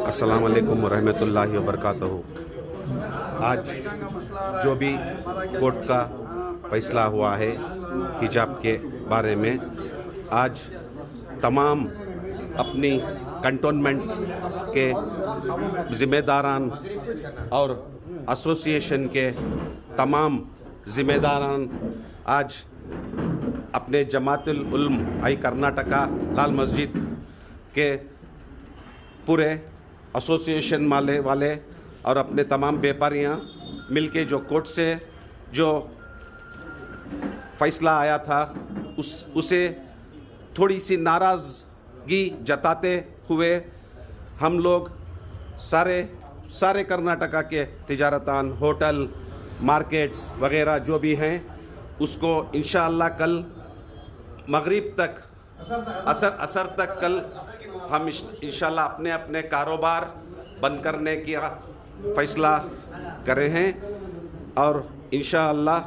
अस्सलाम वालेकुम रहमतुल्लाहि व बरकातहू। आज जो भी कोर्ट का फैसला हुआ है हिजाब के बारे में, आज तमाम अपनी कंटोनमेंट के ज़िम्मेदारान और एसोसिएशन के तमाम ज़िम्मेदारान आज अपने जमातुल उलमा कर्नाटका लाल मस्जिद के पूरे एसोसिएशन वाले और अपने तमाम व्यापारियाँ मिलके जो कोर्ट से जो फैसला आया था उसे थोड़ी सी नाराज़गी जताते हुए हम लोग सारे कर्नाटका के तिजारतान, होटल, मार्केट्स वगैरह जो भी हैं उसको इंशाअल्लाह कल मगरिब तक असर तक कल हम इंशाअल्लाह अपने अपने कारोबार बंद करने का फ़ैसला करे हैं और इंशाअल्लाह